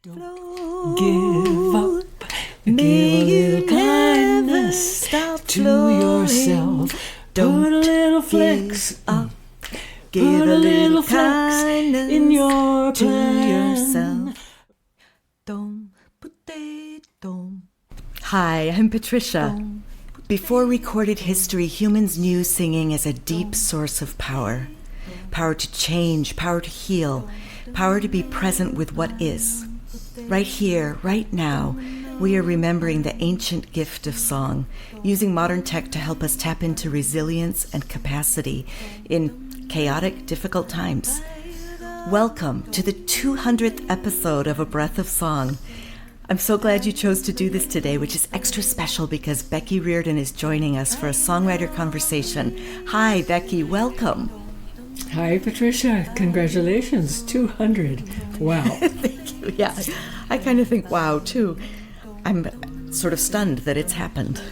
Give up, give a little kindness to yourself. Don't put a little flex up, put a little flex in your plan. Hi, I'm Patricia. Before recorded history, humans knew singing as a deep source of power. Power to change, power to heal, power to be present with what is. Right here, right now, we are remembering the ancient gift of song, using modern tech to help us tap into resilience and capacity in chaotic, difficult times. Welcome to the 200th episode of A Breath of Song. I'm so glad you chose to do this today, which is extra special because Becky Reardon is joining us for a songwriter conversation. Hi, Becky, welcome. Hi, Patricia. Congratulations, 200. Wow. Thank you. Yeah, I kind of think wow, too. I'm sort of stunned that it's happened.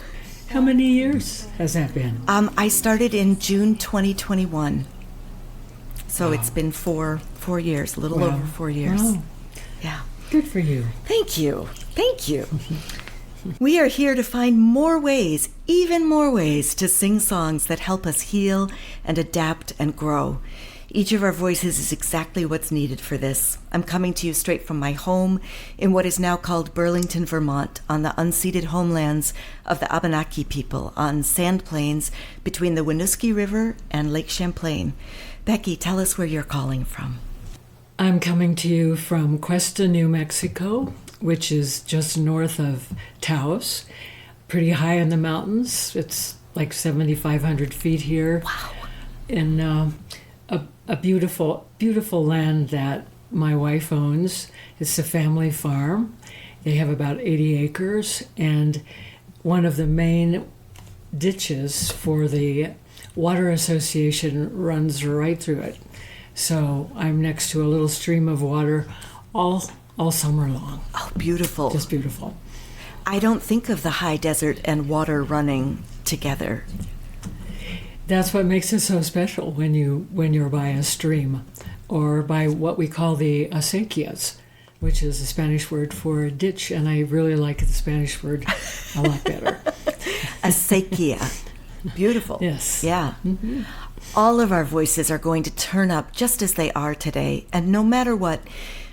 How many years has that been? I started in June 2021. So Wow. It's been four years, a little over 4 years. Wow. Yeah. Good for you. Thank you. Thank you. We are here to find more ways, even more ways, to sing songs that help us heal and adapt and grow. Each of our voices is exactly what's needed for this. I'm coming to you straight from my home in what is now called Burlington, Vermont, on the unceded homelands of the Abenaki people on sand plains between the Winooski River and Lake Champlain. Becky, tell us where you're calling from. I'm coming to you from Cuesta, New Mexico, which is just north of Taos, pretty high in the mountains. It's like 7,500 feet here. Wow. In a beautiful, beautiful land that my wife owns. It's a family farm. They have about 80 acres, and one of the main ditches for the Water Association runs right through it. So I'm next to a little stream of water all summer long. Oh, beautiful. Just beautiful. I don't think of the high desert and water running together. That's what makes it so special when you're by a stream or by what we call the acequias, which is a Spanish word for ditch, and I really like the Spanish word a lot better. Acequia. Beautiful. Yes. Yeah. Mm-hmm. All of our voices are going to turn up just as they are today, and no matter what,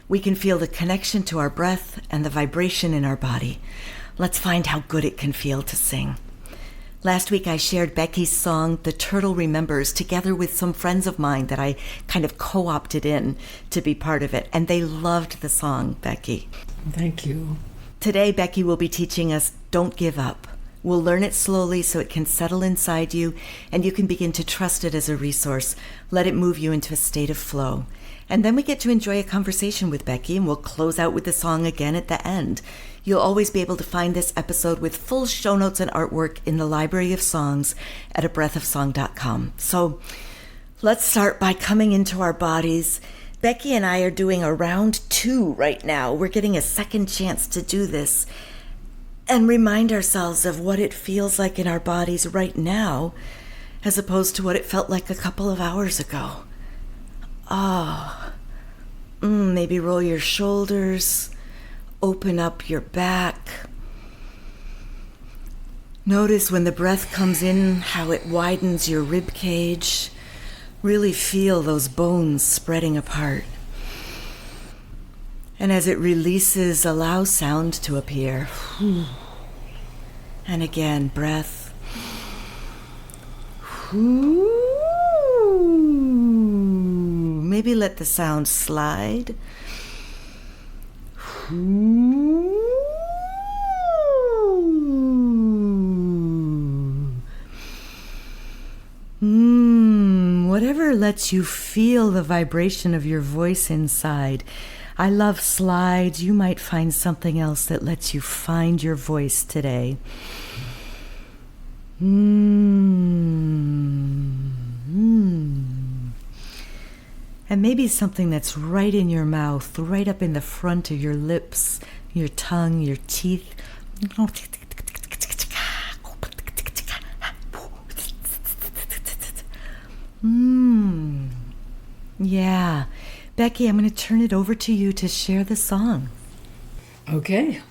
we can feel the connection to our breath and the vibration in our body. Let's find how good it can feel to sing. Last week I shared Becky's song, The Turtle Remembers, together with some friends of mine that I kind of co-opted in to be part of it, and they loved the song, Becky. Thank you. Today, Becky will be teaching us Don't Give Up. We'll learn it slowly so it can settle inside you, and you can begin to trust it as a resource. Let it move you into a state of flow. And then we get to enjoy a conversation with Becky, and we'll close out with the song again at the end. You'll always be able to find this episode with full show notes and artwork in the Library of Songs at abreathofsong.com. So let's start by coming into our bodies. Becky and I are doing a round 2 right now. We're getting a second chance to do this and remind ourselves of what it feels like in our bodies right now, as opposed to what it felt like a couple of hours ago. Maybe roll your shoulders, open up your back. Notice when the breath comes in, how it widens your rib cage. Really feel those bones spreading apart. And as it releases, allow sound to appear. And again, breath. Maybe let the sound slide. Whatever lets you feel the vibration of your voice inside. I love slides. You might find something else that lets you find your voice today. And maybe something that's right in your mouth, right up in the front of your lips, your tongue, your teeth. Yeah. Becky, I'm going to turn it over to you to share the song. Okay.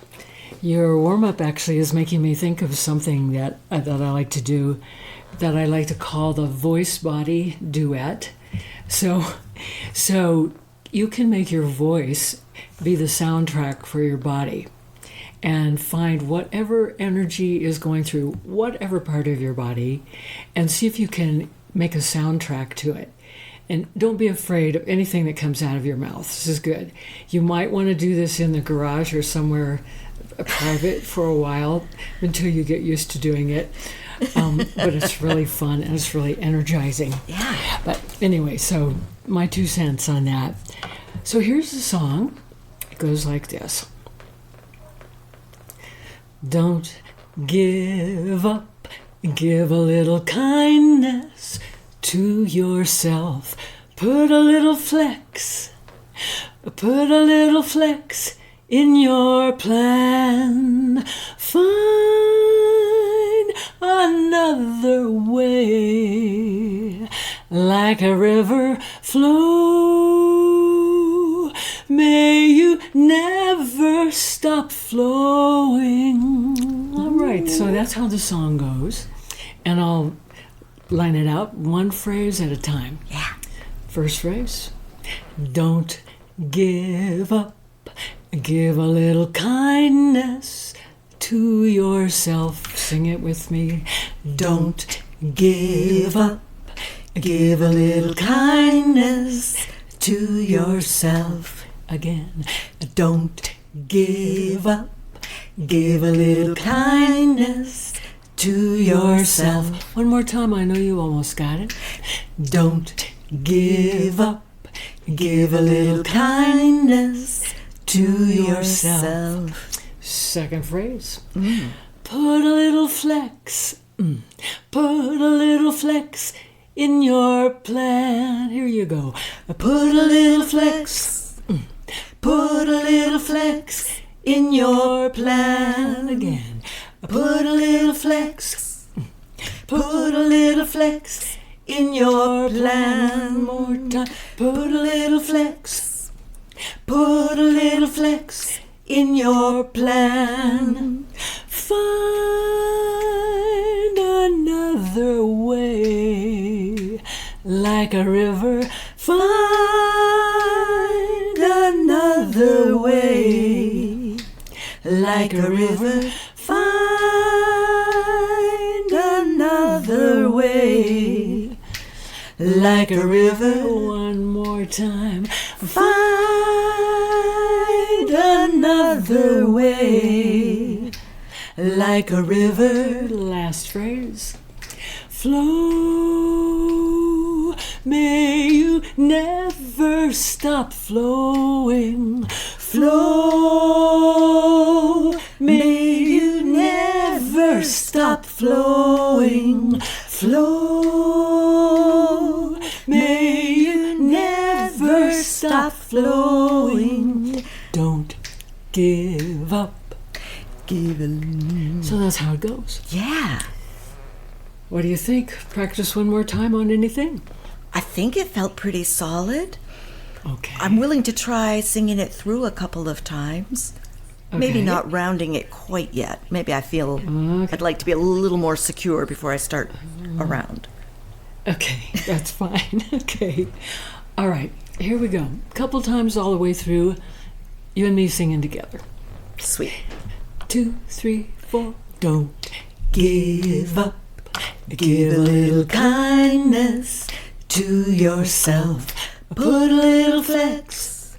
Your warm-up actually is making me think of something that I like to do, that I like to call the voice-body duet. So you can make your voice be the soundtrack for your body and find whatever energy is going through whatever part of your body and see if you can make a soundtrack to it. And don't be afraid of anything that comes out of your mouth. This is good. You might want to do this in the garage or somewhere private for a while until you get used to doing it. But it's really fun and it's really energizing. Yeah. But anyway, so my 2 cents on that. So here's the song. It goes like this. Don't give up. Give a little kindness to yourself. Put a little flex in your plan. Find another way. Like a river flow. May you never stop flowing. All right, so that's how the song goes. And I'll line it out one phrase at a time. Yeah. First phrase. Don't give up. Give a little kindness to yourself. Sing it with me. Don't give up. Give a little kindness to yourself. Again. Don't give up. Give a little kindness to yourself. One more time. I know you almost got it. Don't give up. Give a little kindness to yourself. Second phrase. Put a little flex. Put a little flex in your plan. Here you go. Put a little flex. Put a little flex in your plan. Again. Put a little flex. Put a little flex in your plan. More time. Put a little flex. Put a little flex in your plan. Find another way. Like a river. Find another way. Like a river. Find another way. Like a river. One more time. Find another way. Like a river. Last phrase. Flow. May you never stop flowing. Flow. May you never stop flowing. Flow. May you never stop flowing. Don't give up. So that's how it goes. Yeah. What do you think? Practice one more time on anything? I think it felt pretty solid. Okay. I'm willing to try singing it through a couple of times. Maybe Okay. not rounding it quite yet. Maybe I feel Okay. I'd like to be a little more secure before I start around. Okay, that's fine. Okay. All right, here we go. A couple times all the way through, you and me singing together. Sweet. 2, 3, 4. Don't give up. Give a little kindness to yourself. Put a little flex.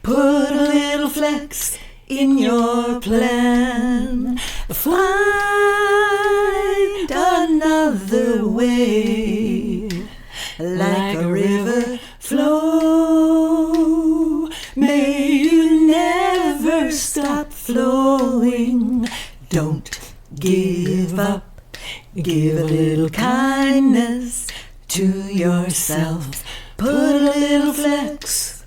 Put a little flex in your plan. Find another way. Like a river flow. May you never stop flowing. Don't give up. Give a little kindness to yourself. Put a little flex.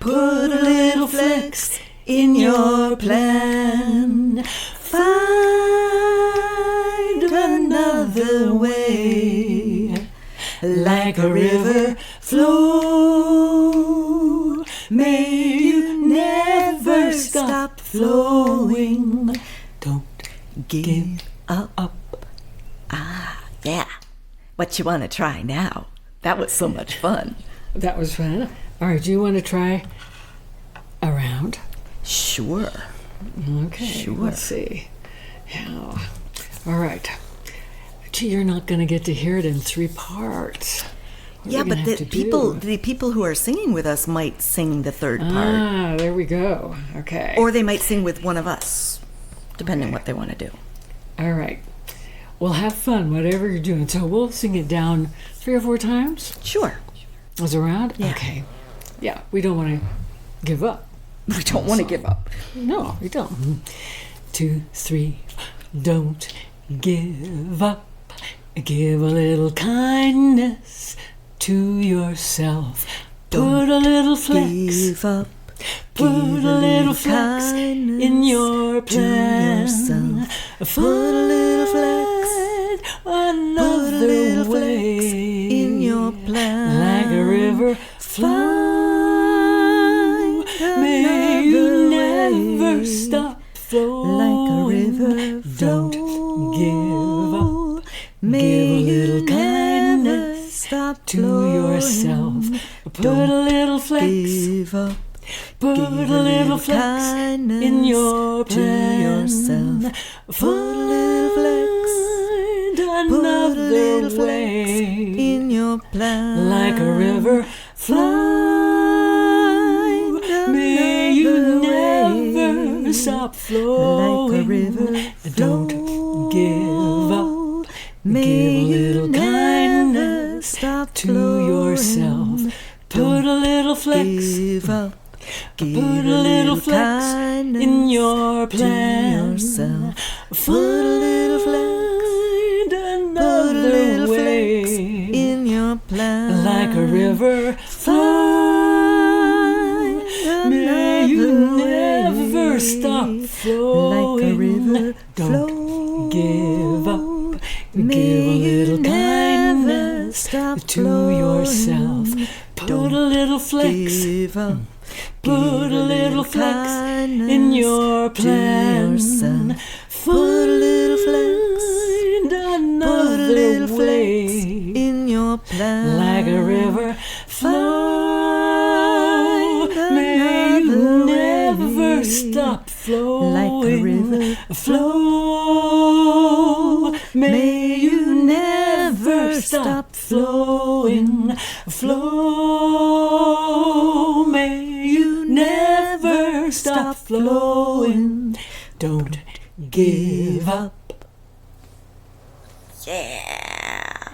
Put a little flex in your plan. Find another way. Like a river flow. May you never stop stop flowing. Don't Give up. Ah, yeah. What you want to try now? That was so much fun. That was fun. All right, do you want to try a round? Sure. Okay, Sure. Let's see. Yeah. All right. Gee, you're not going to get to hear it in 3 parts. What are Yeah, we but gonna have to the people who are singing with us might sing the third part. Ah, there we go. Okay. Or they might sing with one of us, depending what they want to do. All right. Well, have fun, whatever you're doing. So we'll sing it down 3 or 4 times Sure. as a round? Yeah. Okay. Yeah, we don't want to give up. We don't want to give up. No, we don't. 2, 3, don't give up. Give a little kindness to yourself. Put a little flex. Give up. Put a little flex in your plan. yourself. Put a little flex. Another way in your plan. like a river flow. May you never stop flowing. Like a river flow. Don't give up. May Give a little you kindness never stop to flowing. yourself. Put a little flex. Give up. Put Give a little flex kindness in your to plan. yourself. Put a little flex. Put a Another little flex way in your plan. like a river flow. May you never stop flowing. Like a river Don't give up. May Give a little you never kindness stop to flowing. yourself. Put a little flex. Give up. Give Put a little flex kindness in your to plan. yourself. Put a little flex. Another little way flex in your plan. like a river flow. May you never stop flowing. Like a river Don't give up. May Give a little you never kindness stop to flowing. yourself. Put a little flex. Give up. Put a little flex in your plan. yourself. Put a little flex. Put a Another little flex way in your plan. like a river flow. May you another never way. stop flowing. Like a river flow. May you never stop flowing. Flow. May you never stop flowing. Don't give up. Yeah.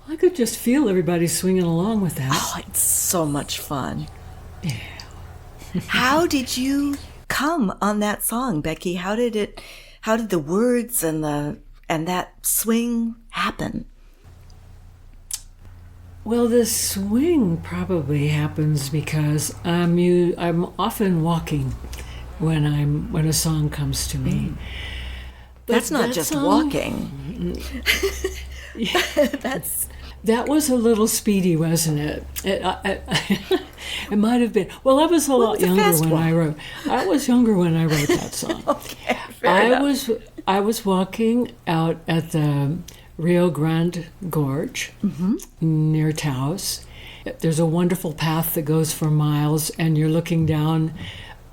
I could just feel everybody swinging along with that. Oh, it's so much fun. Yeah. How did you come on that song, Becky? How did the words and that swing happen? Well, the swing probably happens because I'm often walking when a song comes to me. But That's not that just song- walking. That was a little speedy, wasn't it? It might have been. Well, I was a lot was a younger fast when walk? I wrote. I was younger when I wrote that song. Okay, fair enough. I was walking out at the Rio Grande Gorge near Taos. There's a wonderful path that goes for miles, and you're looking down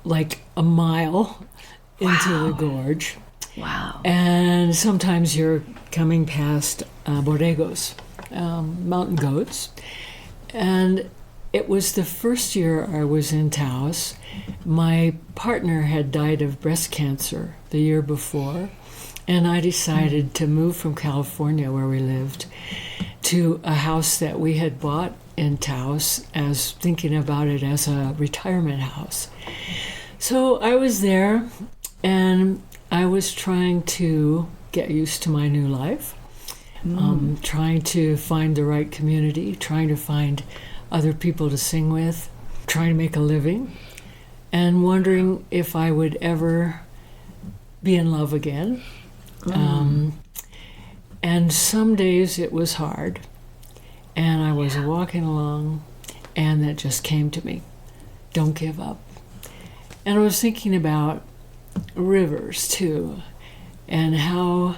like a mile into the gorge. Wow. And sometimes you're coming past borregos, mountain goats. And it was the first year I was in Taos. My partner had died of breast cancer the year before, and I decided to move from California, where we lived, to a house that we had bought in Taos, as thinking about it as a retirement house. So I was there, and I was trying to get used to my new life, trying to find the right community, trying to find other people to sing with, trying to make a living, and wondering if I would ever be in love again. And some days it was hard, and I was walking along, and that just came to me. Don't give up. And I was thinking about rivers too, and how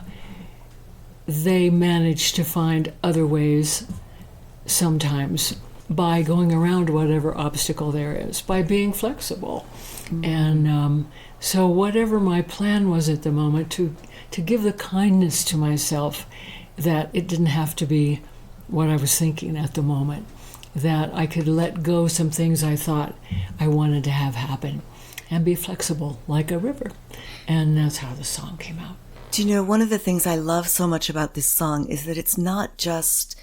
they manage to find other ways sometimes by going around whatever obstacle there is, by being flexible. And so whatever my plan was at the moment, to give the kindness to myself that it didn't have to be what I was thinking at the moment, that I could let go some things I thought I wanted to have happen and be flexible like a river. And that's how the song came out. Do you know, one of the things I love so much about this song is that it's not just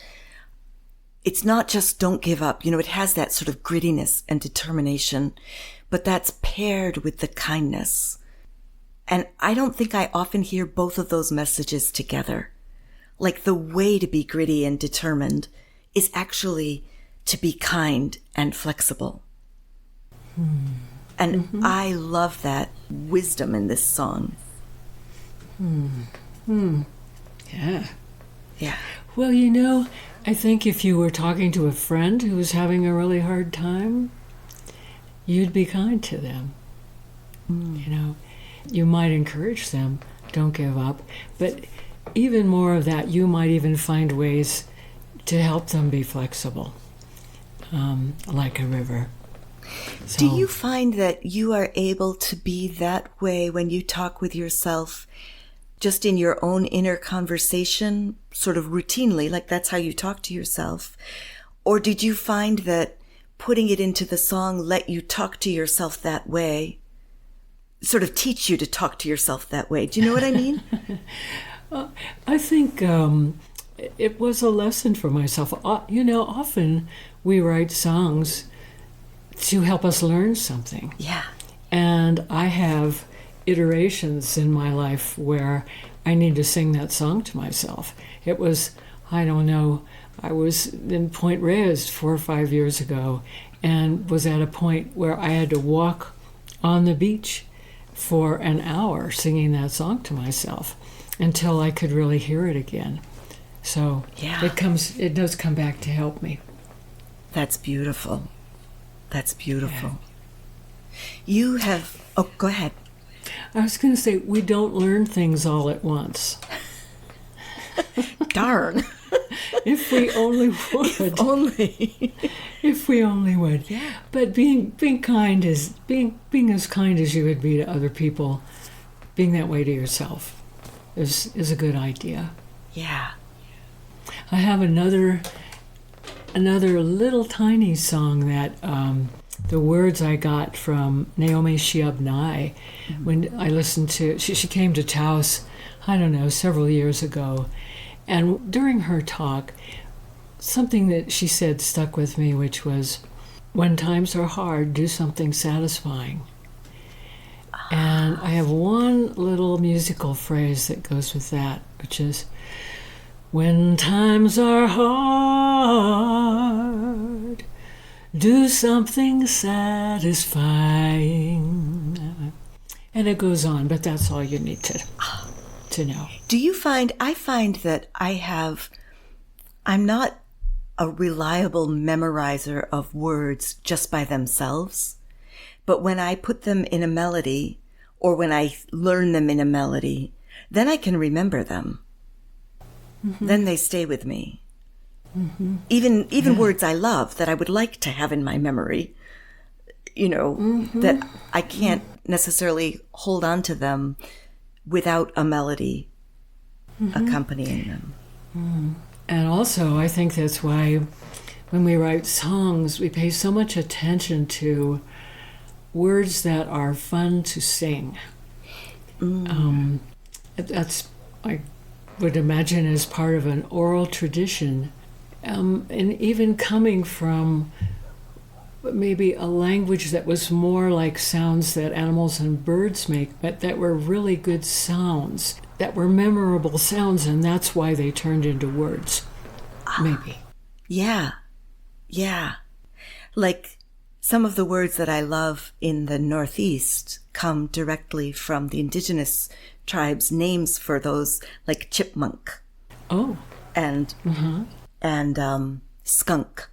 don't give up. You know, it has that sort of grittiness and determination, but that's paired with the kindness. And I don't think I often hear both of those messages together. Like, the way to be gritty and determined is actually to be kind and flexible. And I love that wisdom in this song. Yeah. Yeah. Well, you know, I think if you were talking to a friend who was having a really hard time, you'd be kind to them. You know, you might encourage them, don't give up. But even more of that, you might even find ways to help them be flexible, like a river. So, do you find that you are able to be that way when you talk with yourself, just in your own inner conversation, sort of routinely, like that's how you talk to yourself? Or did you find that putting it into the song let you talk to yourself that way, sort of teach you to talk to yourself that way? Do you know what I mean? I think it was a lesson for myself. You know, often we write songs to help us learn something. Yeah. And I have iterations in my life where I need to sing that song to myself. It was, I don't know, I was in Point Reyes 4 or 5 years ago and was at a point where I had to walk on the beach for an hour singing that song to myself until I could really hear it again. So yeah, it does come back to help me. That's beautiful. That's beautiful. Yeah. You have, oh, go ahead. I was going to say, we don't learn things all at once. Darn. If we only would. If only. If we only would. Yeah. But being kind is being as kind as you would be to other people, being that way to yourself is a good idea. Yeah. I have another little tiny song that the words I got from Naomi Shihab Nye when I listened to, she came to Taos, I don't know, several years ago. And during her talk, something that she said stuck with me, which was, when times are hard, do something satisfying. And I have one little musical phrase that goes with that, which is, when times are hard, do something satisfying. And it goes on, but that's all you need to know. Do you find, I find that I'm not a reliable memorizer of words just by themselves, but when I put them in a melody, or when I learn them in a melody, then I can remember them. Mm-hmm. Then they stay with me. Mm-hmm. Even words I love that I would like to have in my memory, you know, that I can't necessarily hold on to them without a melody accompanying them. And also, I think that's why when we write songs, we pay so much attention to words that are fun to sing. That's, I would imagine, as part of an oral tradition. And even coming from maybe a language that was more like sounds that animals and birds make, but that were really good sounds, that were memorable sounds, and that's why they turned into words, maybe. Yeah. Like, some of the words that I love in the Northeast come directly from the indigenous tribes' names for those, like chipmunk. Oh. And skunk.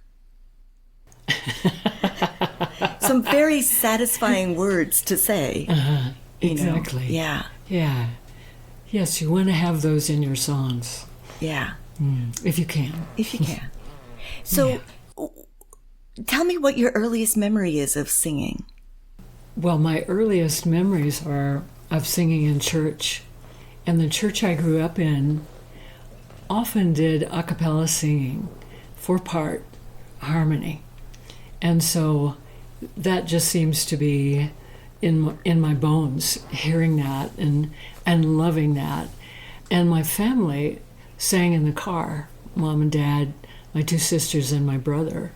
some very satisfying words to say. Exactly. Yeah. Yeah. Yes, you want to have those in your songs. Yeah. If you can. If you can. So, tell me what your earliest memory is of singing. Well, my earliest memories are of singing in church. And the church I grew up in often did a cappella singing, 4-part harmony. And so that just seems to be in my bones, hearing that and loving that. And my family sang in the car, Mom and Dad, my 2 sisters, and my brother.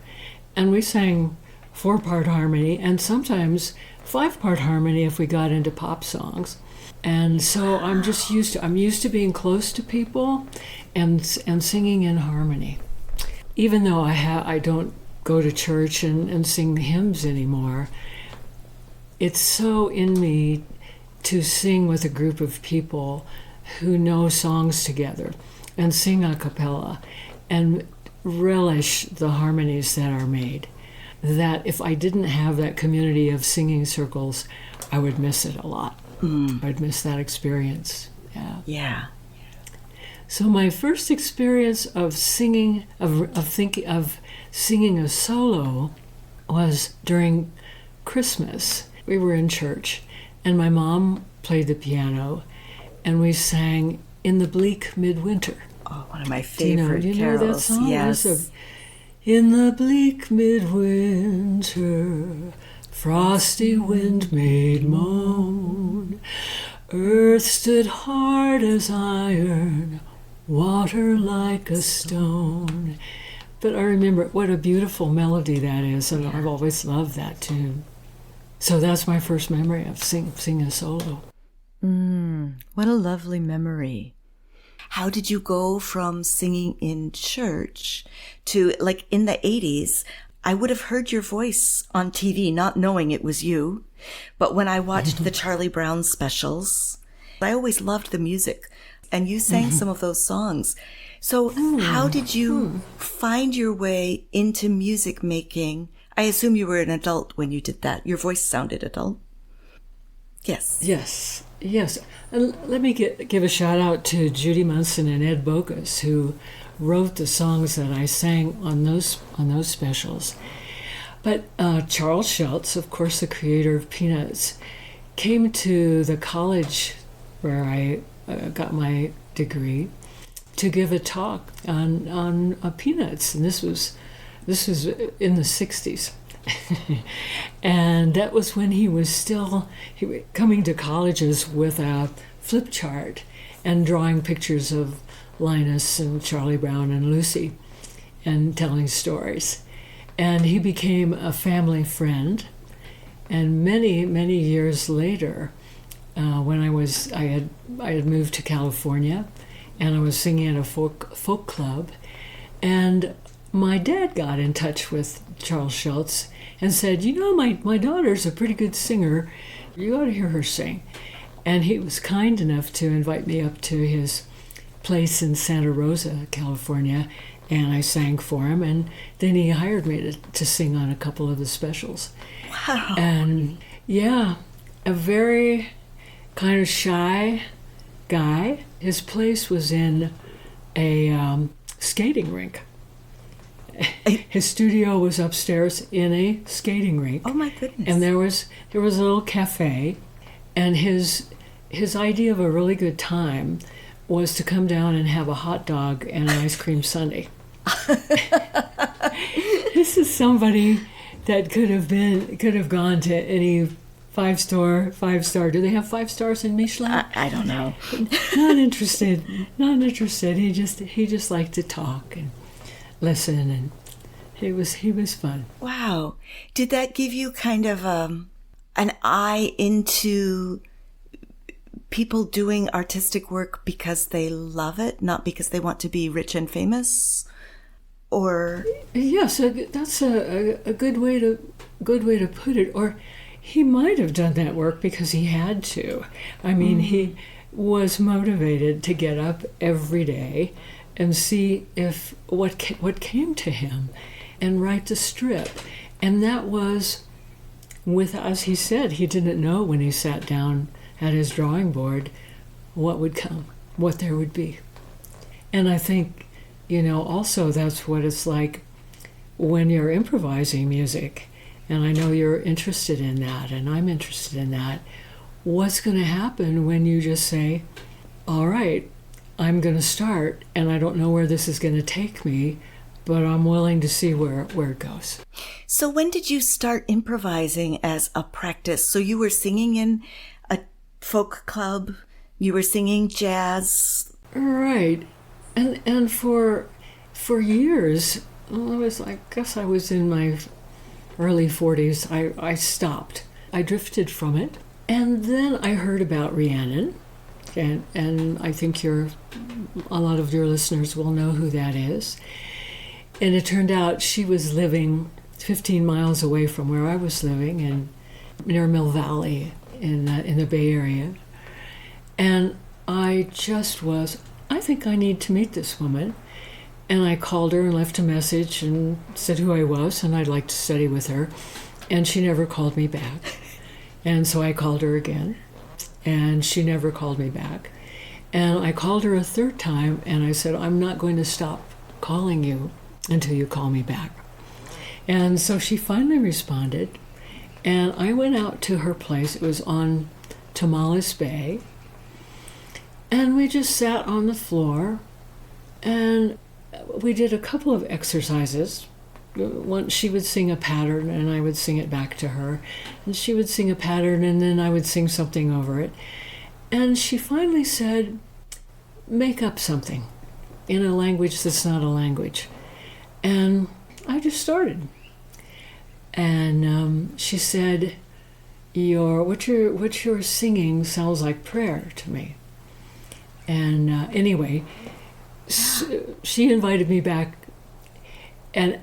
And we sang 4-part harmony and sometimes 5-part harmony if we got into pop songs. And so I'm used to being close to people and singing in harmony. Even though I don't go to church and sing hymns anymore, it's so in me to sing with a group of people who know songs together and sing a cappella and relish the harmonies that are made. That if I didn't have that community of singing circles, I would miss it a lot. I'd miss that experience. Yeah. So my first experience of singing, of singing a solo, was during Christmas. We were in church, and my mom played the piano, and we sang "In the Bleak Midwinter." Oh, one of my favorite do you carols. know that song? Yes. In the bleak midwinter, frosty wind made moan. Earth stood hard as iron, water like a stone. But I remember what a beautiful melody that is, and I've always loved that tune. So that's my first memory of singing a solo. What a lovely memory. How did you go from singing in church to, like, in the 80s, I would have heard your voice on TV, not knowing it was you. But when I watched the Charlie Brown specials, I always loved the music. And you sang some of those songs. So how did you find your way into music making? I assume you were an adult when you did that. Your voice sounded adult. Yes. Yes. And let me give a shout out to Judy Munson and Ed Bogus, who wrote the songs that I sang on those specials. But Charles Schultz, of course, the creator of Peanuts, came to the college where I got my degree to give a talk on Peanuts, and this was in the 60s. And that was when he was coming to colleges with a flip chart and drawing pictures of Linus and Charlie Brown and Lucy and telling stories. And he became a family friend. And many, many years later, when I had moved to California, and I was singing at a folk club, and my dad got in touch with Charles Schultz and said, my daughter's a pretty good singer. You ought to hear her sing. And he was kind enough to invite me up to his place in Santa Rosa, California, and I sang for him. And then he hired me to sing on a couple of the specials. Wow. And a very kind of shy guy. His place was in a skating rink. His studio was upstairs in a skating rink. Oh my goodness! And there was a little cafe, and his idea of a really good time was to come down and have a hot dog and an ice cream sundae. This is somebody that could have gone to any five star. Do they have 5 stars in Michelin? I don't know. Not interested. He just liked to talk and listen, and he was fun. Wow. Did that give you kind of an eye into people doing artistic work because they love it, not because they want to be rich and famous? Or yes, that's a good way to put it. Or he might have done that work because he had to. I mean, he was motivated to get up every day and see if what came to him, and write the strip. And that was as he said, he didn't know when he sat down at his drawing board what would come, what there would be. And I think, also that's what it's like when you're improvising music. And I know you're interested in that, and I'm interested in that. What's going to happen when you just say, all right, I'm going to start, and I don't know where this is going to take me, but I'm willing to see where it goes. So when did you start improvising as a practice? So you were singing in a folk club, you were singing jazz. Right. And for years, I guess I was in my early 40s, I stopped. I drifted from it. And then I heard about Rhiannon, and I think a lot of your listeners will know who that is. And it turned out she was living 15 miles away from where I was living, near Mill Valley in the Bay Area. And I think I need to meet this woman. And I called her and left a message and said who I was and I'd like to study with her. And she never called me back. And so I called her again, and she never called me back. And I called her a third time, and I said, I'm not going to stop calling you until you call me back. And so she finally responded, and I went out to her place. It was on Tomales Bay, and we just sat on the floor, and we did a couple of exercises. Once she would sing a pattern, and I would sing it back to her, and she would sing a pattern, and then I would sing something over it. And she finally said, make up something in a language that's not a language. And I just started. And she said, what you're singing sounds like prayer to me. And anyway, she invited me back, and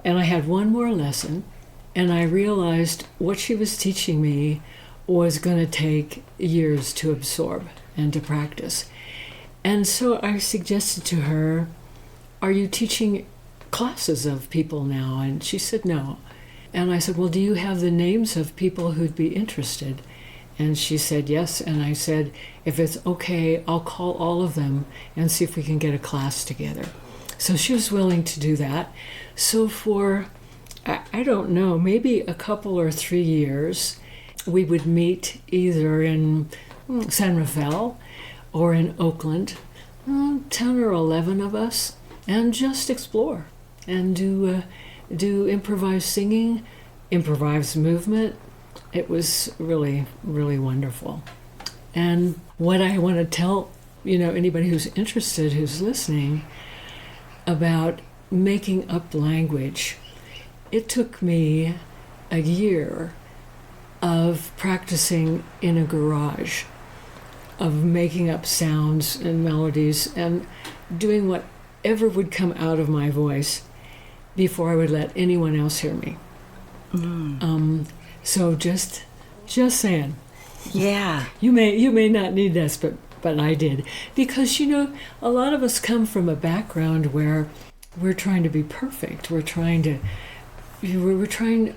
I had one more lesson, and I realized what she was teaching me was going to take years to absorb and to practice. And so I suggested to her, are you teaching classes of people now? And she said no. And I said, well, do you have the names of people who'd be interested? And she said yes. And I said, if it's okay, I'll call all of them and see if we can get a class together. So she was willing to do that. So for, I don't know, maybe a couple or 3 years, we would meet either in San Rafael or in Oakland, 10 or 11 of us, and just explore and do improvised singing, improvised movement. It was really, really wonderful. And what I want to tell, anybody who's interested, who's listening, about making up language, it took me a year of practicing in a garage, of making up sounds and melodies and doing whatever would come out of my voice before I would let anyone else hear me. So just saying. Yeah. You may not need this, but I did. Because, a lot of us come from a background where we're trying to be perfect. We're trying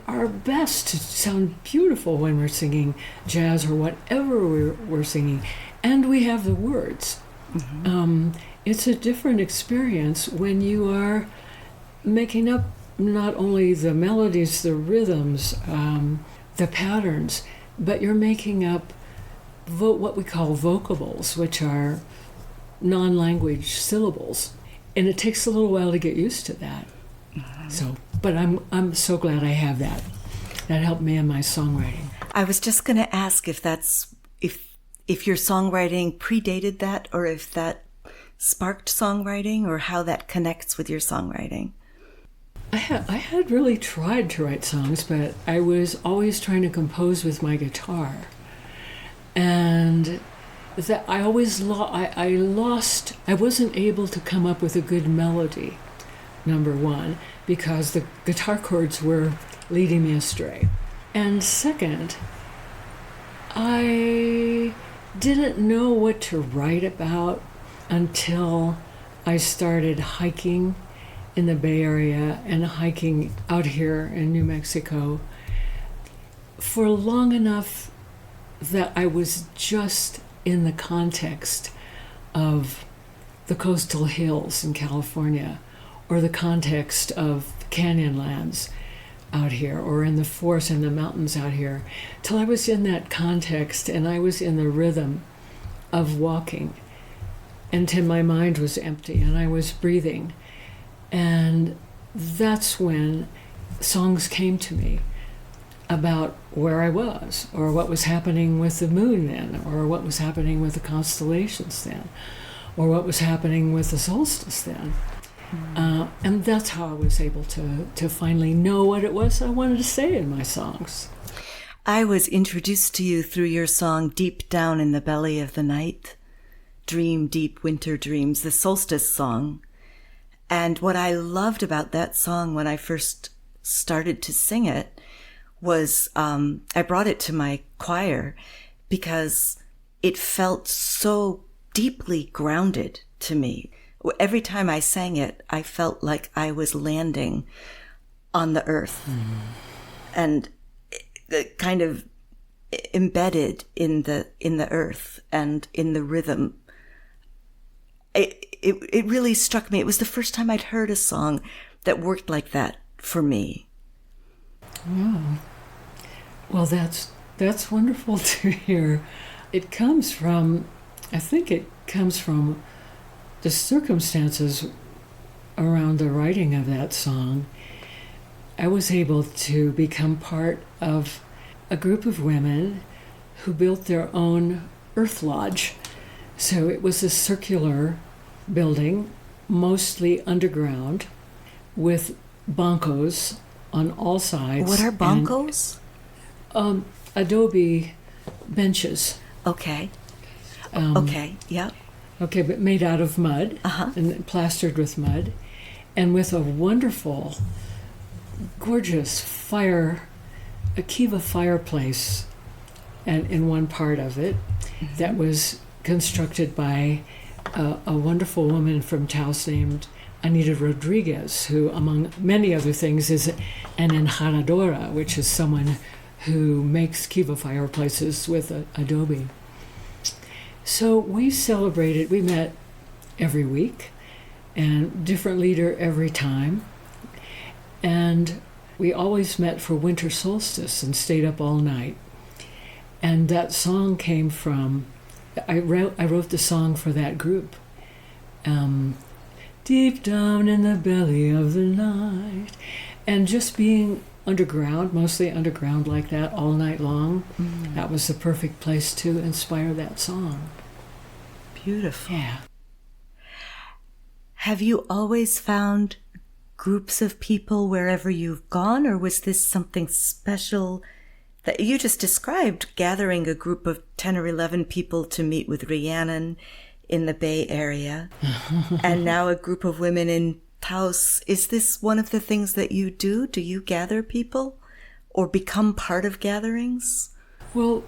our best to sound beautiful when we're singing jazz or whatever we're singing. And we have the words. Mm-hmm. It's a different experience when you are making up not only the melodies, the rhythms, the patterns, but you're making up what we call vocables, which are non-language syllables. And it takes a little while to get used to that. Mm-hmm. So, but I'm so glad I have that. That helped me in my songwriting. I was just going to ask if your songwriting predated that, or if that sparked songwriting, or how that connects with your songwriting. I had really tried to write songs, but I was always trying to compose with my guitar. And that I wasn't able to come up with a good melody, number one, because the guitar chords were leading me astray. And second, I didn't know what to write about until I started hiking in the Bay Area and hiking out here in New Mexico. for long enough that I was just in the context of the coastal hills in California, or the context of canyonlands out here, or in the forests and the mountains out here, till I was in that context and I was in the rhythm of walking, until my mind was empty and I was breathing. And that's when songs came to me about where I was, or what was happening with the moon then, or what was happening with the constellations then, or what was happening with the solstice then. And that's how I was able to finally know what it was I wanted to say in my songs. I was introduced to you through your song Deep Down in the Belly of the Night, Dream Deep Winter Dreams, the solstice song. And what I loved about that song when I first started to sing it was I brought it to my choir because it felt so deeply grounded to me. Every time I sang it, I felt like I was landing on the earth and kind of embedded in the earth and in the rhythm. It really struck me. It was the first time I'd heard a song that worked like that for me. Oh. Well, that's wonderful to hear. It comes from, I think it comes from the circumstances around the writing of that song. I was able to become part of a group of women who built their own earth lodge. So it was a circular building, mostly underground, with bancos on all sides. What are bancos? Adobe benches. Okay. Okay, yeah. Okay, but made out of mud, and plastered with mud, and with a wonderful, gorgeous a kiva fireplace, and in one part of it, that was constructed by a wonderful woman from Taos named Anita Rodriguez, who, among many other things, is an enjanadora, which is someone who makes kiva fireplaces with adobe. So we celebrated, we met every week, and different leader every time. And we always met for winter solstice and stayed up all night. And that song came from, I wrote the song for that group. Deep down in the belly of the night. And just being underground, mostly underground like that all night long, that was the perfect place to inspire that song. Beautiful. Yeah. Have you always found groups of people wherever you've gone, or was this something special that you just described, gathering a group of 10 or 11 people to meet with Rhiannon in the Bay Area, and now a group of women in Taos? Is this one of the things that you do? Do you gather people or become part of gatherings? Well,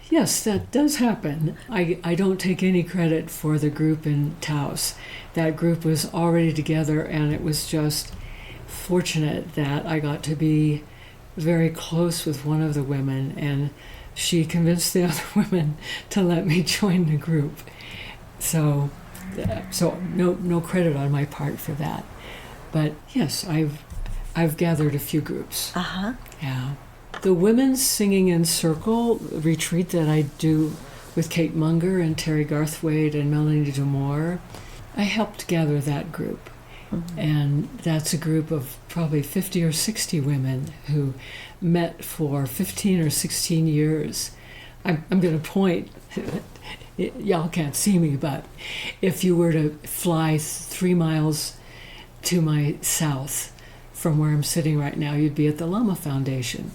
yes, that does happen. I don't take any credit for the group in Taos. That group was already together, and it was just fortunate that I got to be very close with one of the women, and she convinced the other women to let me join the group. So no credit on my part for that. But yes, I've gathered a few groups. Yeah. The Women's Singing in Circle retreat that I do with Kate Munger and Terry Garthwaite and Melanie Demore, I helped gather that group. And that's a group of probably 50 or 60 women who met for 15 or 16 years. I'm going to point, y'all can't see me, but if you were to fly 3 miles to my south from where I'm sitting right now, you'd be at the Lama Foundation.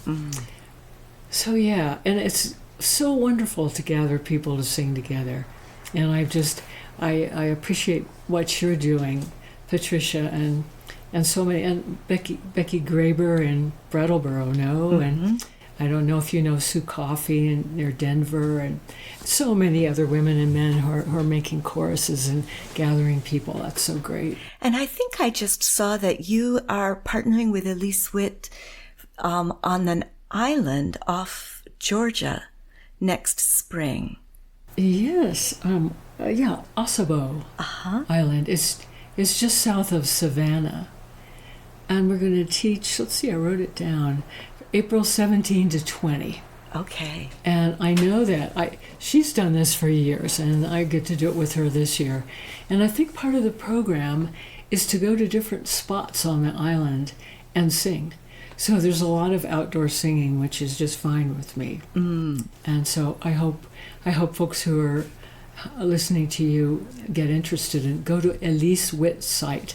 So yeah, and it's so wonderful to gather people to sing together. And I appreciate what you're doing, Patricia, and so many, and Becky Graber in Brattleboro and I don't know if you know Sue Coffey near Denver, and so many other women and men who are making choruses and gathering people. That's so great. And I think I just saw that you are partnering with Elise Witt on island off Georgia next spring. Yes, Ossabaw Island. It's just south of Savannah. And we're going to teach, let's see, I wrote it down, April 17 to 20. Okay. And I know that she's done this for years, and I get to do it with her this year. And I think part of the program is to go to different spots on the island and sing. So there's a lot of outdoor singing, which is just fine with me. And so I hope folks who are listening to you get interested and go to Elise Witt's site.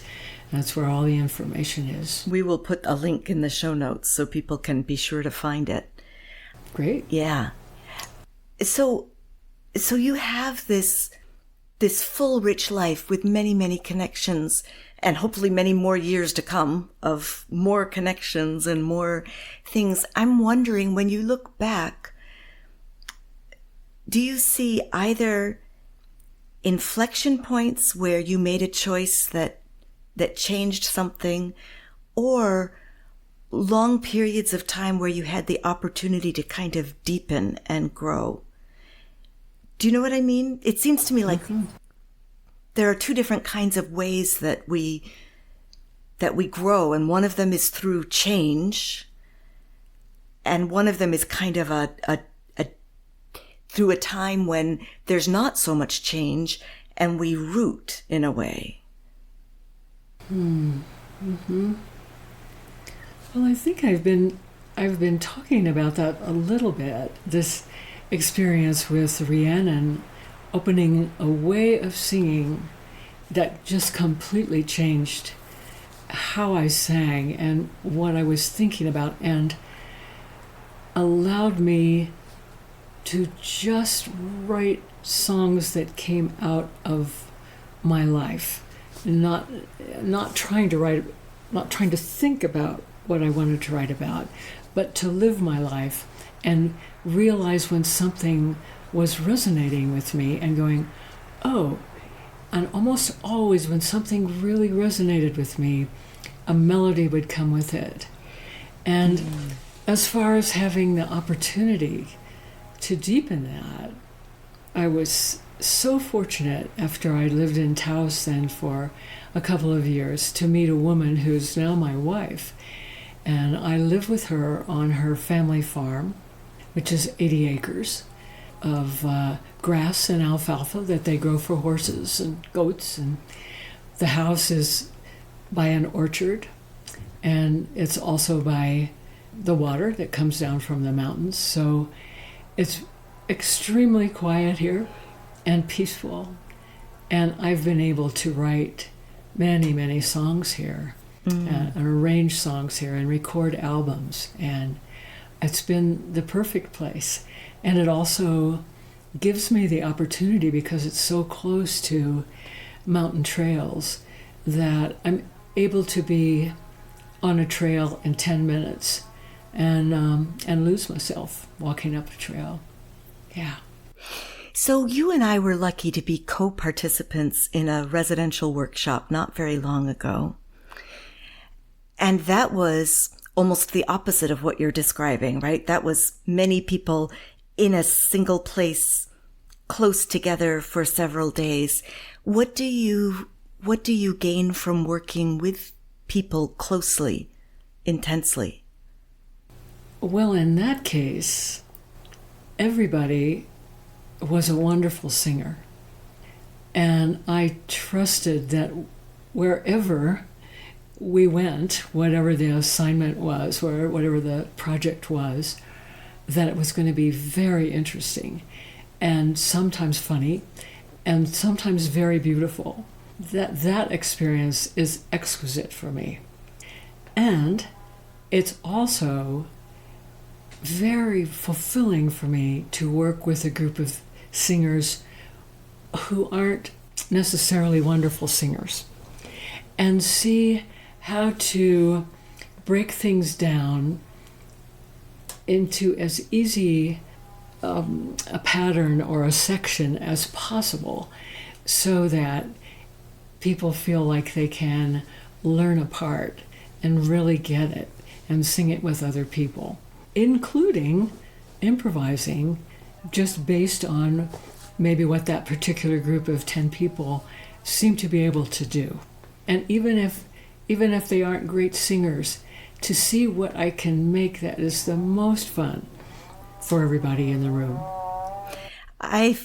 That's where all the information is. We will put a link in the show notes so people can be sure to find it. Great. Yeah. So you have this full, rich life with many, many connections, and hopefully many more years to come of more connections and more things. I'm wondering, when you look back, do you see either inflection points where you made a choice that changed something, or long periods of time where you had the opportunity to kind of deepen and grow? Do you know what I mean? It seems to me like there are two different kinds of ways that we grow, and one of them is through change, and one of them is kind of a through a time when there's not so much change and we root in a way. Mm-hmm. Well, I think I've been talking about that a little bit. This experience with Rhiannon opening a way of singing that just completely changed how I sang and what I was thinking about, and allowed me to just write songs that came out of my life, not trying to think about what I wanted to write about, but to live my life and realize when something was resonating with me and going, oh, and almost always when something really resonated with me, a melody would come with it. And as far as having the opportunity to deepen that, I was so fortunate after I lived in Taos then for a couple of years to meet a woman who's now my wife. And I live with her on her family farm, which is 80 acres of grass and alfalfa that they grow for horses and goats. And the house is by an orchard, and it's also by the water that comes down from the mountains. So it's extremely quiet here and peaceful. And I've been able to write many, many songs here, and arrange songs here and record albums. And it's been the perfect place. And it also gives me the opportunity, because it's so close to mountain trails, that I'm able to be on a trail in 10 minutes and lose myself walking up a trail. Yeah. So you and I were lucky to be co-participants in a residential workshop not very long ago. And that was almost the opposite of what you're describing, right? That was many people in a single place, close together for several days. What do you gain from working with people closely, intensely? Well, in that case, everybody was a wonderful singer. And I trusted that wherever we went, whatever the assignment was, or whatever the project was, that it was going to be very interesting and sometimes funny and sometimes very beautiful. That experience is exquisite for me. And it's also very fulfilling for me to work with a group of singers who aren't necessarily wonderful singers, and see how to break things down into as easy a pattern or a section as possible, so that people feel like they can learn a part and really get it and sing it with other people. including improvising just based on maybe what that particular group of 10 people seem to be able to do. And even if they aren't great singers, to see what I can make that is the most fun for everybody in the room. I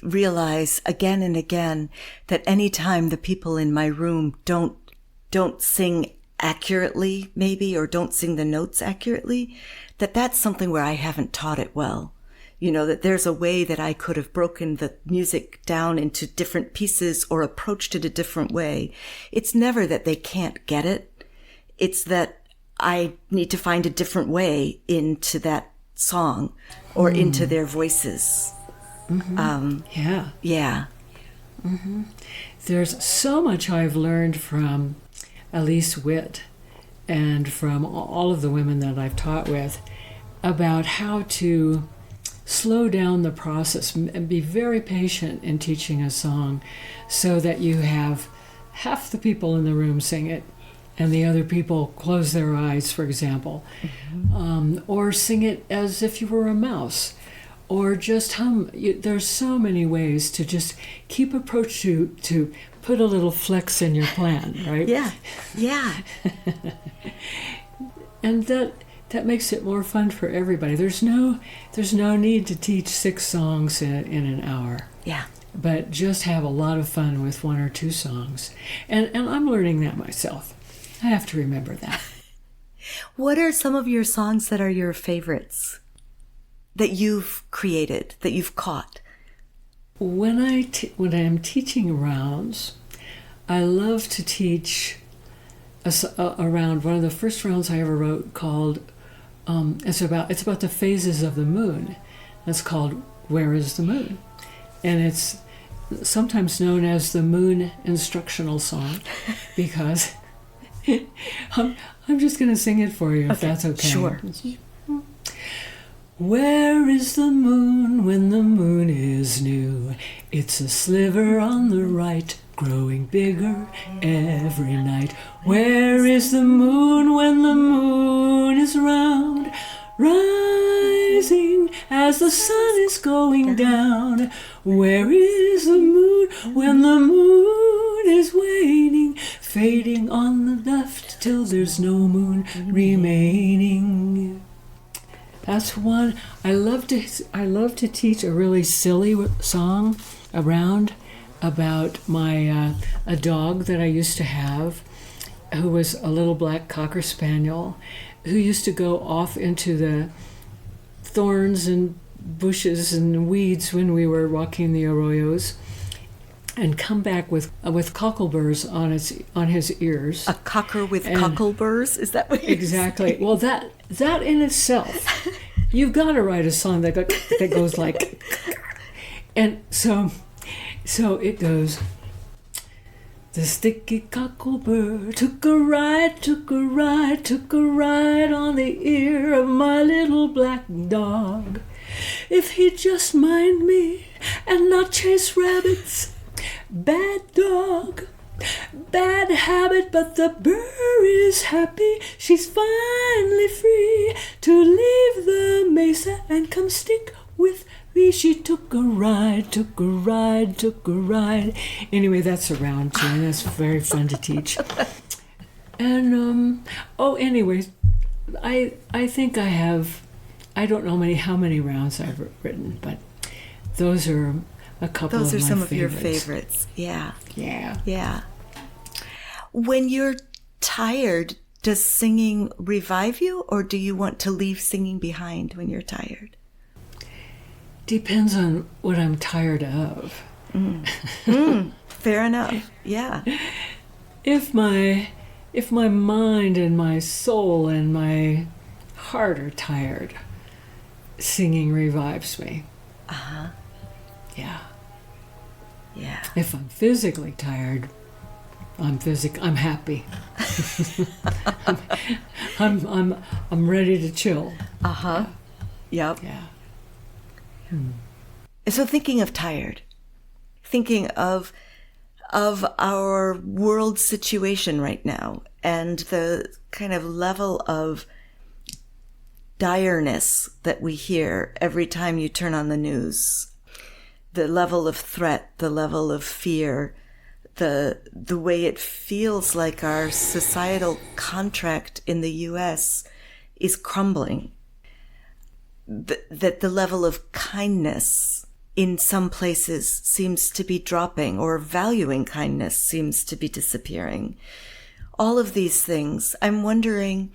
realize again and again that anytime the people in my room don't sing accurately, maybe, or don't sing the notes accurately, that's something where I haven't taught it well. You know, that there's a way that I could have broken the music down into different pieces or approached it a different way. It's never that they can't get it. It's that I need to find a different way into that song or into their voices. Mm-hmm. Yeah. Mm-hmm. There's so much I've learned from Elise Witt and from all of the women that I've taught with about how to slow down the process and be very patient in teaching a song so that you have half the people in the room sing it and the other people close their eyes, for example, or sing it as if you were a mouse, or just hum. There's so many ways to just keep approach to put a little flex in your plan, right? Yeah. And that makes it more fun for everybody. There's no need to teach 6 songs in an hour. Yeah. But just have a lot of fun with 1 or 2 songs. And I'm learning that myself. I have to remember that. What are some of your songs that are your favorites that you've created, that you've caught? When I'm teaching rounds, I love to teach a round. One of the first rounds I ever wrote called it's about the phases of the moon. It's called "Where Is the Moon," and it's sometimes known as the Moon Instructional Song because I'm just going to sing it for you if that's okay. Sure. Where is the moon when the moon is new? It's a sliver on the right, growing bigger every night. Where is the moon when the moon is round, rising as the sun is going down? Where is the moon when the moon is waning, fading on the left till there's no moon remaining? That's one. I love to teach a really silly song around about a dog that I used to have, who was a little black cocker spaniel, who used to go off into the thorns and bushes and weeds when we were walking the arroyos, and come back with cockleburs on his ears. A cocker with cockleburs? Is that what you're exactly saying? Well, that in itself, you've got to write a song that goes like, and so it goes. The sticky cocklebur took a ride on the ear of my little black dog. If he'd just mind me and not chase rabbits. Bad dog, bad habit, but the burr is happy. She's finally free to leave the mesa and come stick with me. She took a ride. Anyway, that's a round tune. That's very fun to teach. And, anyways, I think I have, I don't know how many rounds I've written, but those are a couple of my favorites. Those are some of your favorites. Yeah. Yeah. When you're tired, does singing revive you, or do you want to leave singing behind when you're tired? Depends on what I'm tired of. Fair enough. Yeah. If my mind and my soul and my heart are tired, singing revives me. Uh-huh. Yeah. Yeah. If I'm physically tired, I'm happy. I'm ready to chill. Uh-huh. Yep. Yeah. So thinking of tired, thinking of our world situation right now and the kind of level of direness that we hear every time you turn on the news, the level of threat, the level of fear, the way it feels like our societal contract in the U.S. is crumbling, that the level of kindness in some places seems to be dropping, or valuing kindness seems to be disappearing. All of these things, I'm wondering,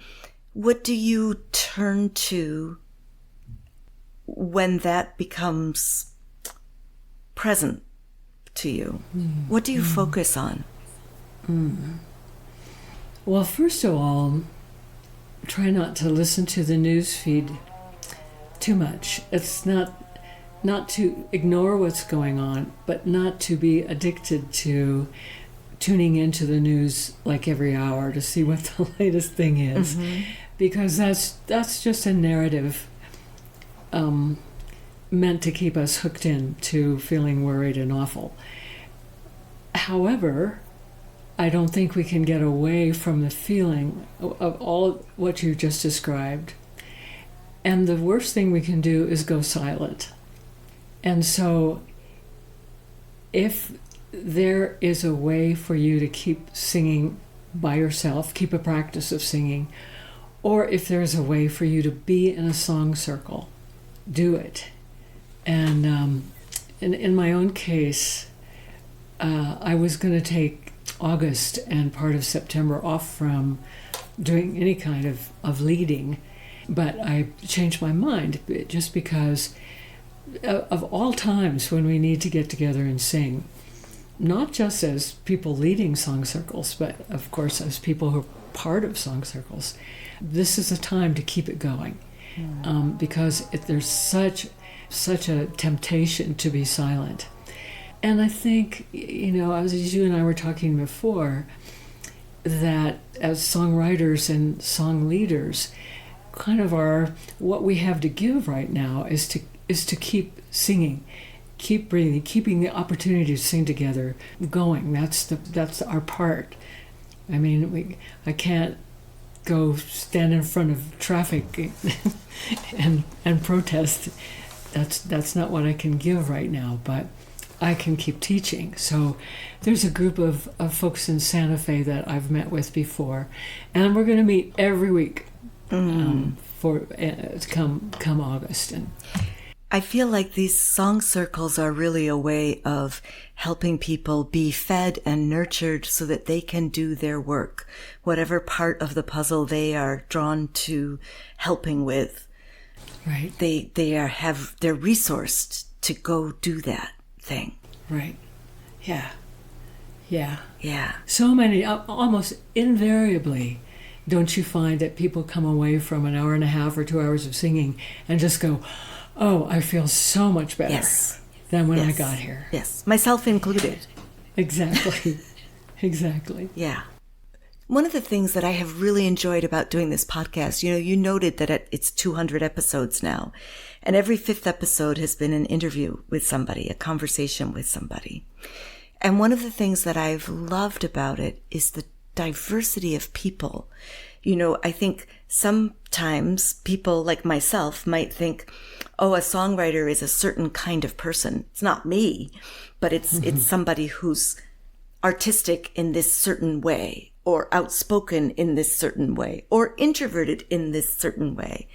what do you turn to when that becomes present to you? What do you focus on? Well, first of all, try not to listen to the news feed too much. It's not to ignore what's going on, but not to be addicted to tuning into the news like every hour to see what the latest thing is, because that's just a narrative meant to keep us hooked in to feeling worried and awful. However, I don't think we can get away from the feeling of all what you just described. And the worst thing we can do is go silent. And so if there is a way for you to keep singing by yourself, keep a practice of singing, or if there's a way for you to be in a song circle, do it. And in my own case, I was going to take August and part of September off from doing any kind of leading, but I changed my mind just because of all times when we need to get together and sing, not just as people leading song circles, but of course as people who are part of song circles. This is a time to keep it going, because there's such a temptation to be silent. And I think, as you and I were talking before, that as songwriters and song leaders, kind of what we have to give right now is to keep singing, keep breathing, keeping the opportunity to sing together going. That's our part. I mean, I can't go stand in front of traffic and protest. That's not what I can give right now, but I can keep teaching. So there's a group of folks in Santa Fe that I've met with before, and we're going to meet every week for come August. And I feel like these song circles are really a way of helping people be fed and nurtured so that they can do their work, whatever part of the puzzle they are drawn to helping with. Right. They're resourced to go do that thing. Right. Yeah. Yeah. Yeah. So many, almost invariably, don't you find that people come away from an hour and a half or 2 hours of singing and just go, oh, I feel so much better than when I got here. Yes, myself included. Exactly. Exactly. Yeah. One of the things that I have really enjoyed about doing this podcast, you noted that it's 200 episodes now, and every 5th episode has been an interview with somebody, a conversation with somebody. And one of the things that I've loved about it is the diversity of people. I think sometimes people like myself might think, oh, a songwriter is a certain kind of person. It's not me, but it's somebody who's artistic in this certain way, or outspoken in this certain way, or introverted in this certain way.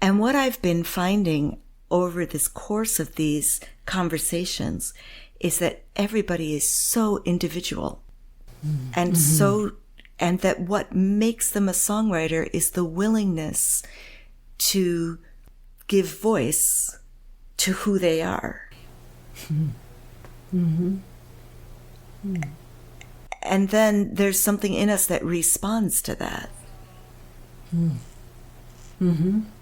And what I've been finding over this course of these conversations is that everybody is so individual and that what makes them a songwriter is the willingness to give voice to who they are. And then there's something in us that responds to that.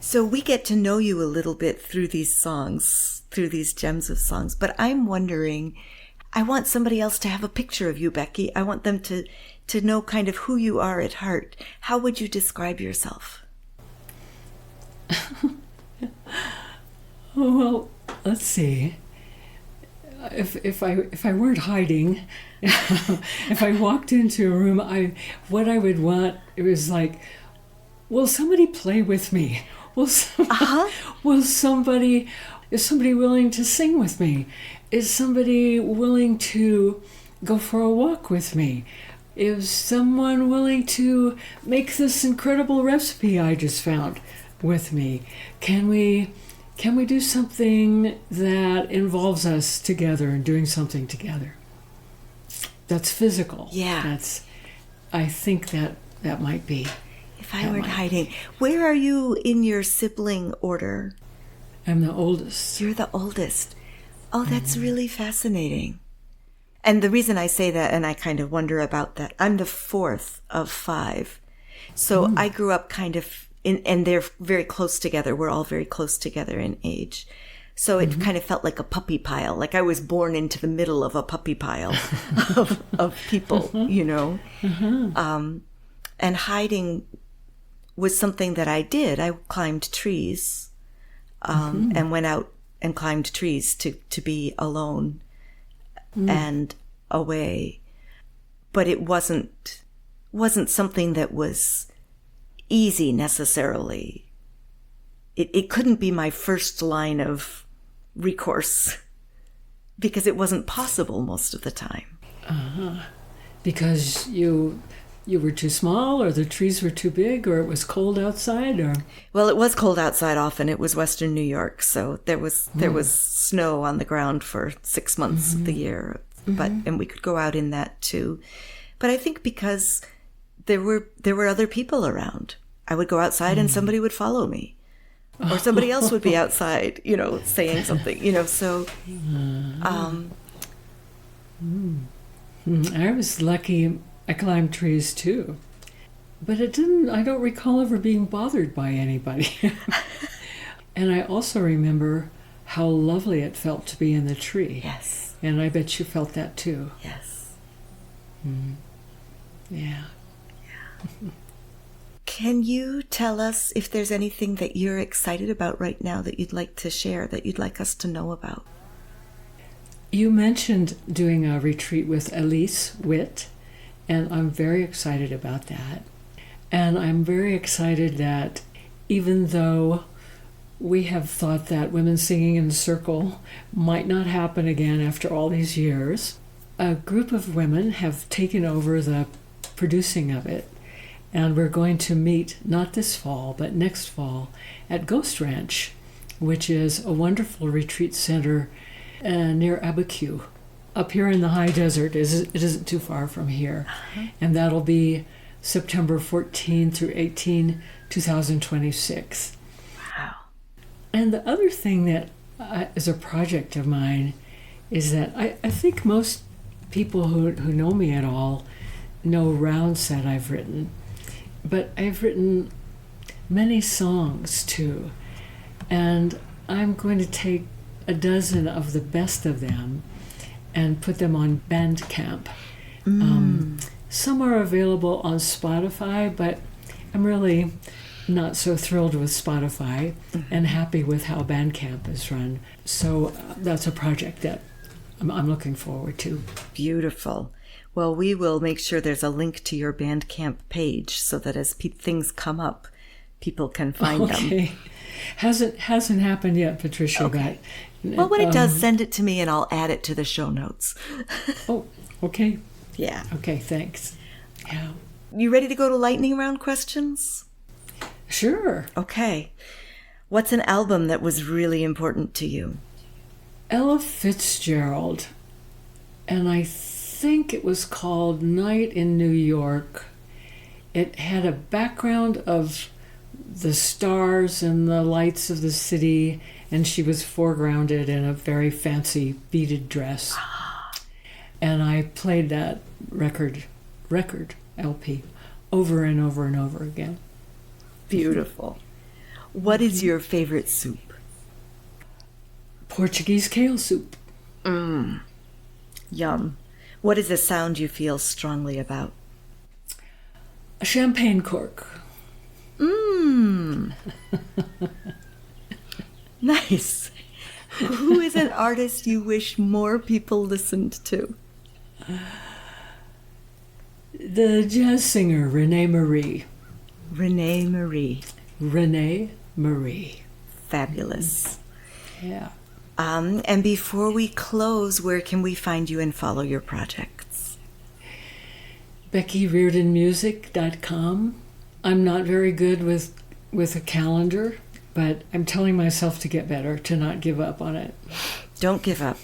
So we get to know you a little bit through these songs, through these gems of songs. But I'm wondering, I want somebody else to have a picture of you, Becky. I want them to know kind of who you are at heart. How would you describe yourself? Well, let's see. If I weren't hiding, if I walked into a room, what I would want, it was like, will somebody play with me? will somebody, is somebody willing to sing with me? Is somebody willing to go for a walk with me? Is someone willing to make this incredible recipe I just found with me? Can we do something that involves us together and doing something together? That's physical. Yeah. I think that might be. If I weren't hiding, where are you in your sibling order? I'm the oldest. You're the oldest. Oh, that's really fascinating. And the reason I say that, and I kind of wonder about that, I'm the fourth of 5. So I grew up kind of and they're very close together. We're all very close together in age. So it kind of felt like a puppy pile. Like I was born into the middle of a puppy pile of people, you know. And hiding was something that I did. I climbed trees and went out and climbed trees to be alone and away. But it wasn't something that was easy necessarily. It couldn't be my first line of recourse because it wasn't possible most of the time. Because you were too small, or the trees were too big, or it was cold outside, or? Well, it was cold outside often. It was Western New York, so there was snow on the ground for 6 months of the year. And we could go out in that too. But I think because there were other people around. I would go outside and somebody would follow me. Or somebody else would be outside, you know, saying something, you know, so I was lucky. I climbed trees too. But I don't recall ever being bothered by anybody. And I also remember how lovely it felt to be in the tree. Yes. And I bet you felt that too. Yes. Yeah. Can you tell us if there's anything that you're excited about right now that you'd like to share, that you'd like us to know about? You mentioned doing a retreat with Elise Witt, and I'm very excited about that. And I'm very excited that even though we have thought that women singing in a circle might not happen again after all these years, a group of women have taken over the producing of it. And we're going to meet, not this fall, but next fall, at Ghost Ranch, which is a wonderful retreat center near Abiquiu, up here in the high desert. It isn't too far from here. And that'll be September 14 through 18, 2026. Wow. And the other thing that is a project of mine is that I think most people who know me at all know rounds that I've written. But I've written many songs too, and I'm going to take a dozen of the best of them and put them on Bandcamp. Some are available on Spotify, but I'm really not so thrilled with Spotify and happy with how Bandcamp is run. So that's a project that I'm looking forward to. Beautiful. Well, we will make sure there's a link to your Bandcamp page so that as things come up, people can find them. Okay. Hasn't happened yet, Patricia. Okay. But, well, when it does, send it to me and I'll add it to the show notes. Oh, okay. Yeah. Okay, thanks. Yeah. You ready to go to lightning round questions? Sure. Okay. What's an album that was really important to you? Ella Fitzgerald, and I think it was called Night in New York. It had a background of the stars and the lights of the city, and she was foregrounded in a very fancy beaded dress. And I played that record LP over and over and over again. Beautiful. What is your favorite soup? Portuguese kale soup. Yum. What is a sound you feel strongly about? A champagne cork. Nice. Who is an artist you wish more people listened to? The jazz singer Renee Marie. Renee Marie. Renee Marie. Fabulous. Yeah. And before we close, where can we find you and follow your projects? BeckyReardonMusic.com. I'm not very good with a calendar, but I'm telling myself to get better, to not give up on it. Don't give up.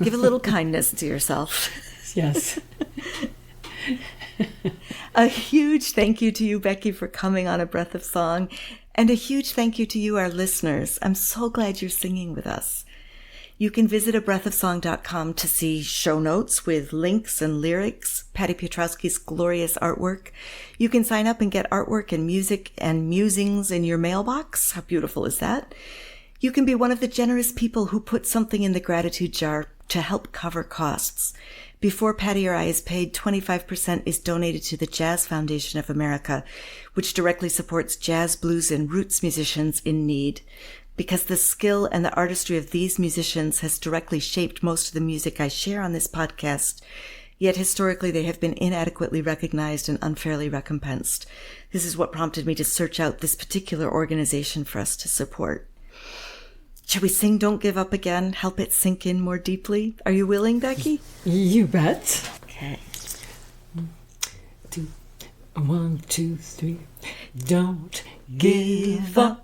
Give a little kindness to yourself. Yes. A huge thank you to you, Becky, for coming on A Breath of Song. And a huge thank you to you, our listeners. I'm so glad you're singing with us. You can visit abreathofsong.com to see show notes with links and lyrics, Patty Piotrowski's glorious artwork. You can sign up and get artwork and music and musings in your mailbox. How beautiful is that? You can be one of the generous people who put something in the gratitude jar to help cover costs. Before Patty or I is paid, 25% is donated to the Jazz Foundation of America, which directly supports jazz, blues, and roots musicians in need. Because the skill and the artistry of these musicians has directly shaped most of the music I share on this podcast, yet historically they have been inadequately recognized and unfairly recompensed. This is what prompted me to search out this particular organization for us to support. Shall we sing Don't Give Up again? Help it sink in more deeply? Are you willing, Becky? You bet. Okay. 1, 2, 3. Don't give up.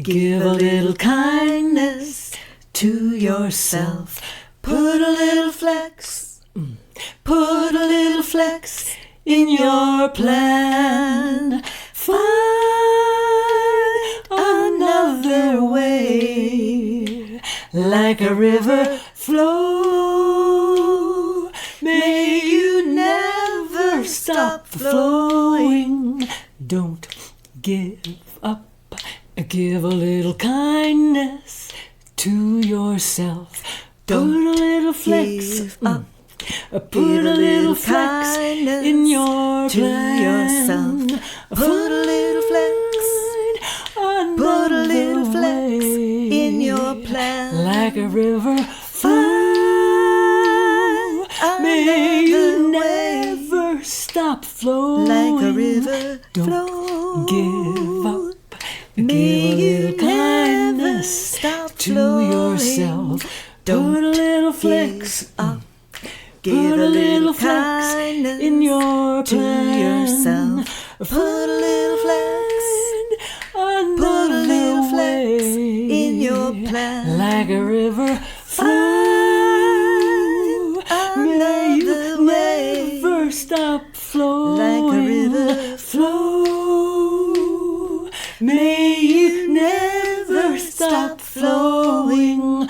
Give a little kindness to yourself. Put a little flex. Put a little flex in your plan. Find another way. Like a river flow. May you never stop flowing. Don't give up. Give a little kindness to yourself. Put a little flex up. Put a little flex in your plan. Yourself. Put a little flex. Put a little flex in your plan. Like a river flow. May you never stop flowing. Like a river Don't flow. give up. May Give a you little kindness stop to flowing. yourself. Don't Put a little flex give up. Put Give a little flex kindness in your to plan. yourself. Put a little flex. Put a little flex in your plan. Like a river flow. May you Another way. never stop flowing. Like a river flow. May you never stop flowing.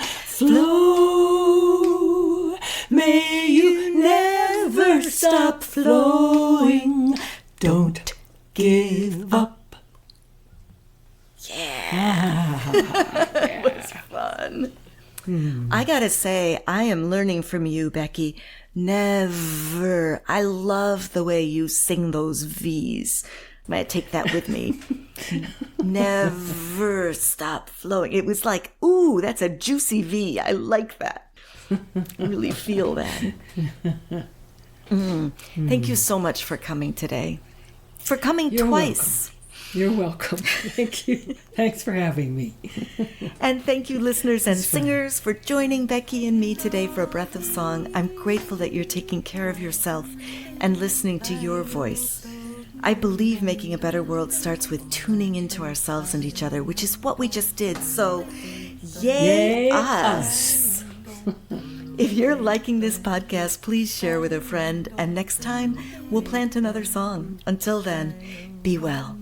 Flow. May you never stop flowing. Don't give up. It was fun. I gotta say, I am learning from you, Becky. Never. I love the way you sing those V's. I'm gonna take that with me. Never stop flowing. It was like, ooh, that's a juicy V. I like that. Really feel that. Thank you so much for coming today. For coming You're twice. You're welcome. Thank you. Thanks for having me. And thank you, listeners and singers, for joining Becky and me today for A Breath of Song. I'm grateful that you're taking care of yourself and listening to your voice. I believe making a better world starts with tuning into ourselves and each other, which is what we just did. So, yay us! If you're liking this podcast, please share with a friend. And next time, we'll plant another song. Until then, be well.